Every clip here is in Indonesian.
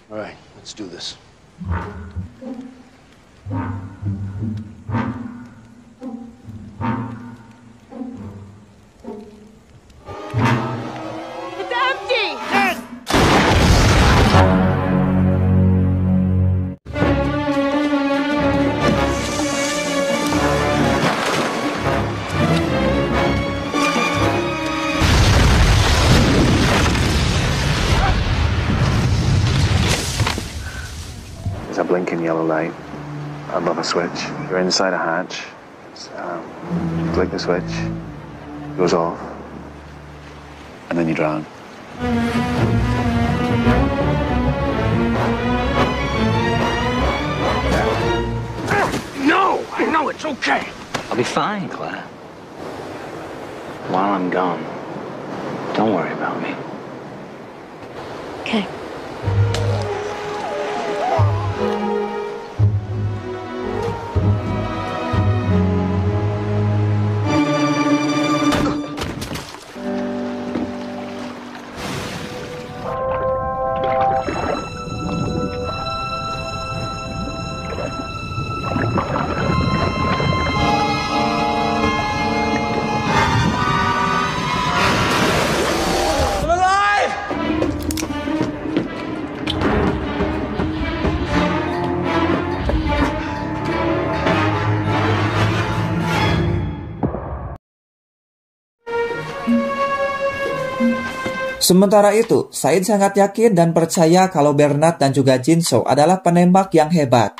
All right, let's do this. It's empty! There's a blinking yellow light above a switch. You're inside a hatch. Click the switch, it goes off, and then you drown. No, it's okay. I'll be fine, Claire. While I'm gone, don't worry about me. Okay. Sementara itu, Said sangat yakin dan percaya kalau Bernard dan juga Jin-soo adalah penembak yang hebat.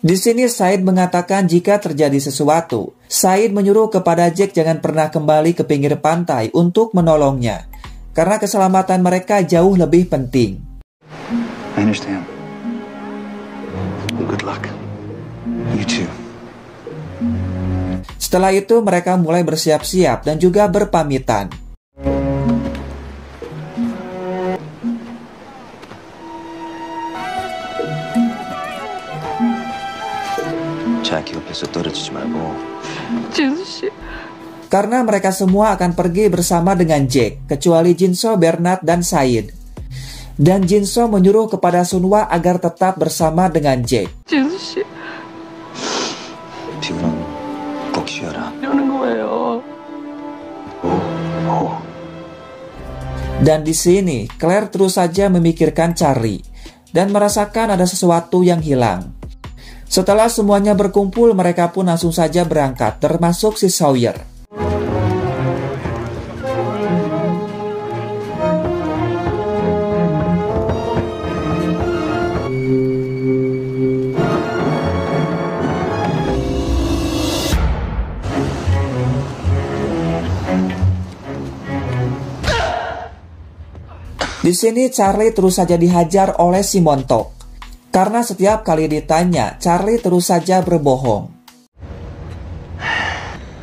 Di sini Said mengatakan jika terjadi sesuatu, Said menyuruh kepada Jack jangan pernah kembali ke pinggir pantai untuk menolongnya, karena keselamatan mereka jauh lebih penting. I understand. Good luck. You too. Setelah itu mereka mulai bersiap-siap dan juga berpamitan. 자기 옆에서 떨어지지 말고. Karena mereka semua akan pergi bersama dengan Jack, kecuali Jin-soo, Bernard, dan Said. Dan Jin-soo menyuruh kepada Sunhwa agar tetap bersama dengan Jack. 피곤하면 꼭 쉬어라. Dan di sini, Claire terus saja memikirkan Charlie dan merasakan ada sesuatu yang hilang. Setelah semuanya berkumpul, mereka pun langsung saja berangkat, termasuk si Sawyer. Di sini Charlie terus saja dihajar oleh si montok. Karena setiap kali ditanya, Charlie terus saja berbohong.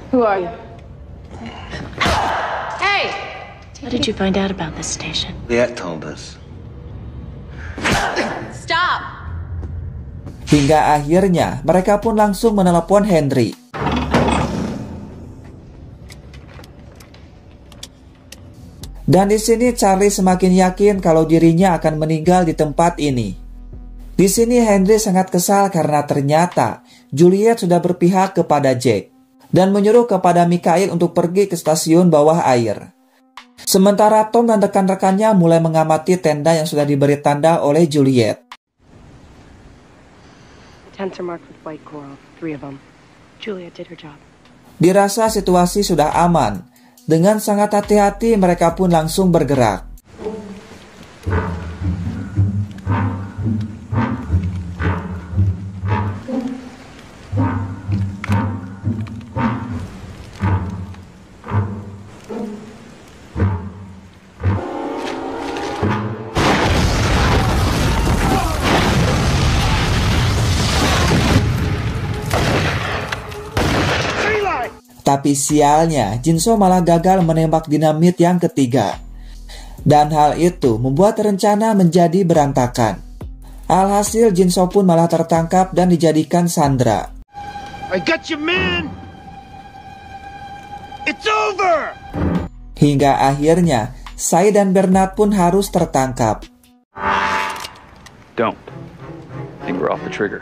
Who are you? Hey! How did you find out about this station? Liat told us. Stop! Hingga akhirnya mereka pun langsung menelepon Henry. Dan di sini Charlie semakin yakin kalau dirinya akan meninggal di tempat ini. Di sini Henry sangat kesal karena ternyata Juliet sudah berpihak kepada Jack dan menyuruh kepada Mikhail untuk pergi ke stasiun bawah air. Sementara Tom dan rekan-rekannya mulai mengamati tenda yang sudah diberi tanda oleh Juliet. Tents are marked with white coral, 3 of them. Juliet did her job. Dirasa situasi sudah aman. Dengan sangat hati-hati mereka pun langsung bergerak. Tapi sialnya, Jin-soo malah gagal menembak dinamit yang ketiga. Dan hal itu membuat rencana menjadi berantakan. Alhasil Jin-soo pun malah tertangkap dan dijadikan sandera. I got you, man. It's over. Hingga akhirnya, Sai dan Bernard pun harus tertangkap. Don't. Finger off the trigger.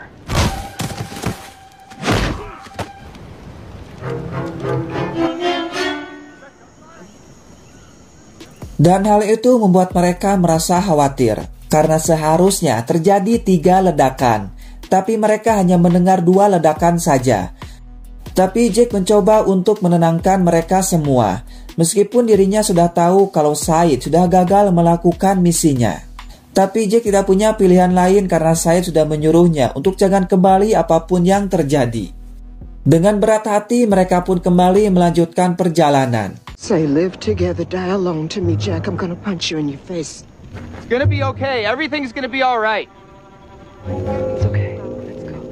Dan hal itu membuat mereka merasa khawatir, karena seharusnya terjadi 3 ledakan, tapi mereka hanya mendengar 2 ledakan saja. Tapi Jack mencoba untuk menenangkan mereka semua, meskipun dirinya sudah tahu kalau Said sudah gagal melakukan misinya. Tapi Jack tidak punya pilihan lain karena Said sudah menyuruhnya untuk jangan kembali apapun yang terjadi. Dengan berat hati mereka pun kembali melanjutkan perjalanan. Say, live together, die alone to me, Jack. I'm gonna punch you in your face. It's gonna be okay. Everything's gonna be all right. It's okay. Let's go.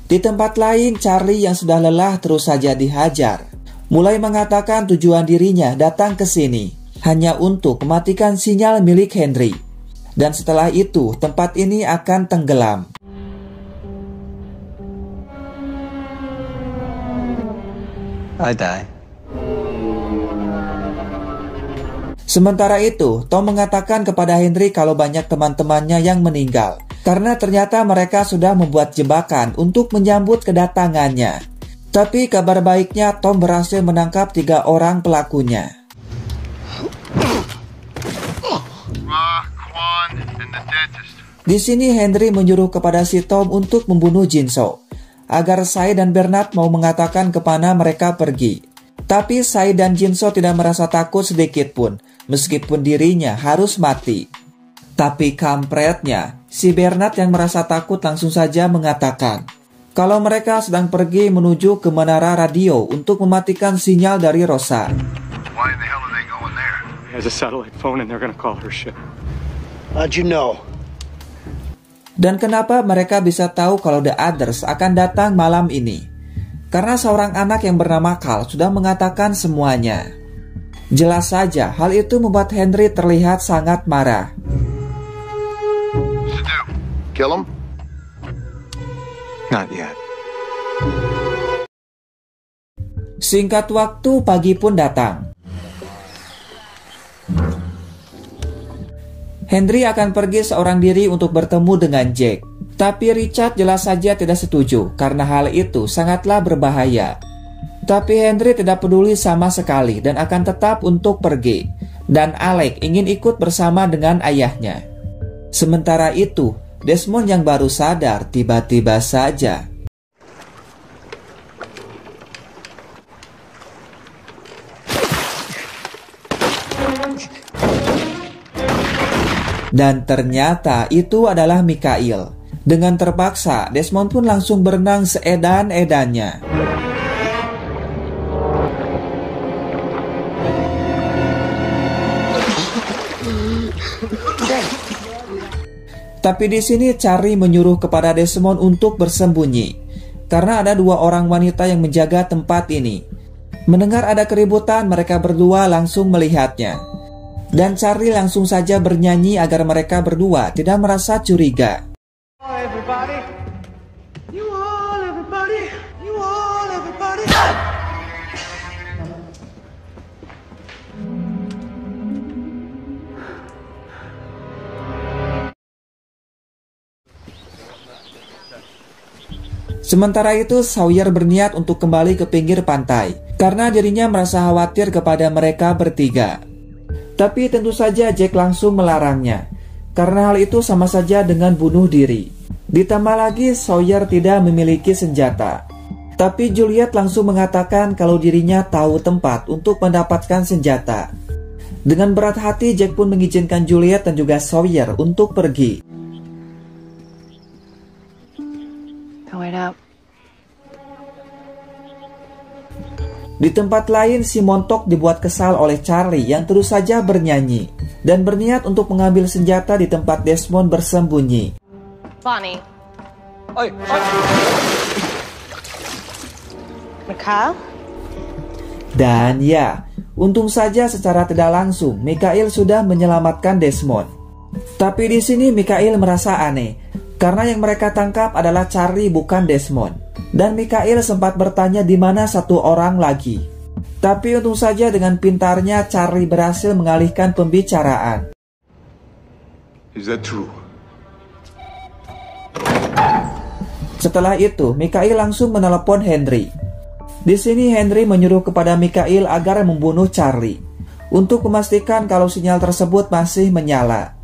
Di tempat lain, Charlie yang sudah lelah terus saja dihajar. Mulai mengatakan tujuan dirinya datang ke sini hanya untuk mematikan sinyal milik Henry. Dan setelah itu, tempat ini akan tenggelam. I die. Sementara itu, Tom mengatakan kepada Henry kalau banyak teman-temannya yang meninggal, karena ternyata mereka sudah membuat jebakan untuk menyambut kedatangannya. Tapi kabar baiknya, Tom berhasil menangkap 3 orang pelakunya. Di sini Henry menyuruh kepada si Tom untuk membunuh Jin-soo, agar Said dan Bernard mau mengatakan kemana mereka pergi. Tapi Said dan Jin-soo tidak merasa takut sedikit pun, meskipun dirinya harus mati. Tapi kampretnya, si Bernard yang merasa takut langsung saja mengatakan kalau mereka sedang pergi menuju ke menara radio untuk mematikan sinyal dari Rosa. Why in the hell are they going there? He has a satellite phone and they're gonna call her ship. How'd you know? Dan kenapa mereka bisa tahu kalau The Others akan datang malam ini? Karena seorang anak yang bernama Carl sudah mengatakan semuanya. Jelas saja, hal itu membuat Henry terlihat sangat marah. Kill him? Not yet. Singkat waktu, pagi pun datang. Henry akan pergi seorang diri untuk bertemu dengan Jack. Tapi Richard jelas saja tidak setuju karena hal itu sangatlah berbahaya. Tapi Henry tidak peduli sama sekali dan akan tetap untuk pergi. Dan Alec ingin ikut bersama dengan ayahnya. Sementara itu, Desmond yang baru sadar tiba-tiba saja. Dan ternyata itu adalah Mikhail. Dengan terpaksa, Desmond pun langsung berenang seedan-edannya. Tapi di sini Charlie menyuruh kepada Desmond untuk bersembunyi, karena ada 2 orang wanita yang menjaga tempat ini. Mendengar ada keributan, mereka berdua langsung melihatnya. Dan Charlie langsung saja bernyanyi agar mereka berdua tidak merasa curiga. Sementara itu, Sawyer berniat untuk kembali ke pinggir pantai, karena dirinya merasa khawatir kepada mereka bertiga. Tapi tentu saja Jack langsung melarangnya, karena hal itu sama saja dengan bunuh diri. Ditambah lagi Sawyer tidak memiliki senjata. Tapi Juliet langsung mengatakan kalau dirinya tahu tempat untuk mendapatkan senjata. Dengan berat hati Jack pun mengizinkan Juliet dan juga Sawyer untuk pergi. Wait up. Di tempat lain, si Montauk dibuat kesal oleh Charlie yang terus saja bernyanyi dan berniat untuk mengambil senjata di tempat Desmond bersembunyi. Bonnie. Oi. Mikhail? Dan ya, untung saja secara tidak langsung Mikhail sudah menyelamatkan Desmond. Tapi di sini Mikhail merasa aneh, karena yang mereka tangkap adalah Charlie bukan Desmond. Dan Mikhail sempat bertanya di mana 1 orang lagi. Tapi untung saja dengan pintarnya Charlie berhasil mengalihkan pembicaraan. Is that true? Setelah itu, Mikhail langsung menelepon Henry. Di sini Henry menyuruh kepada Mikhail agar membunuh Charlie untuk memastikan kalau sinyal tersebut masih menyala.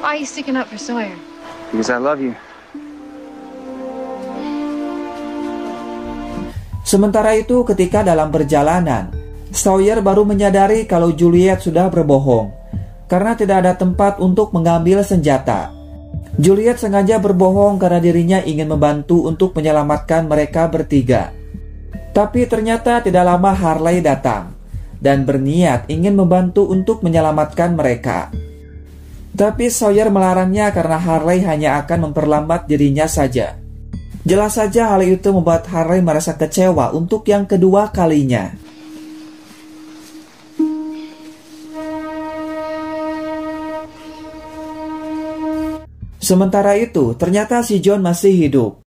Why are you sticking up for Sawyer? Because I love you. Sementara itu, ketika dalam perjalanan, Sawyer baru menyadari kalau Juliet sudah berbohong karena tidak ada tempat untuk mengambil senjata. Juliet sengaja berbohong karena dirinya ingin membantu untuk menyelamatkan mereka bertiga. Tapi ternyata tidak lama Harley datang dan berniat ingin membantu untuk menyelamatkan mereka. Tapi Sawyer melarangnya karena Harley hanya akan memperlambat dirinya saja. Jelas saja hal itu membuat Harley merasa kecewa untuk yang kedua kalinya. Sementara itu, ternyata si John masih hidup.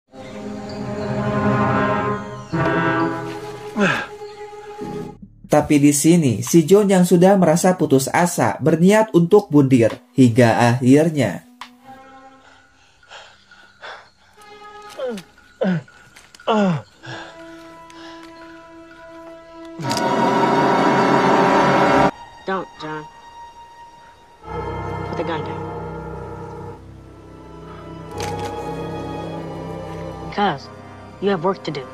Tapi di sini, si John yang sudah merasa putus asa berniat untuk bundir hingga akhirnya. Don't, John. Put the gun down. Because you have work to do.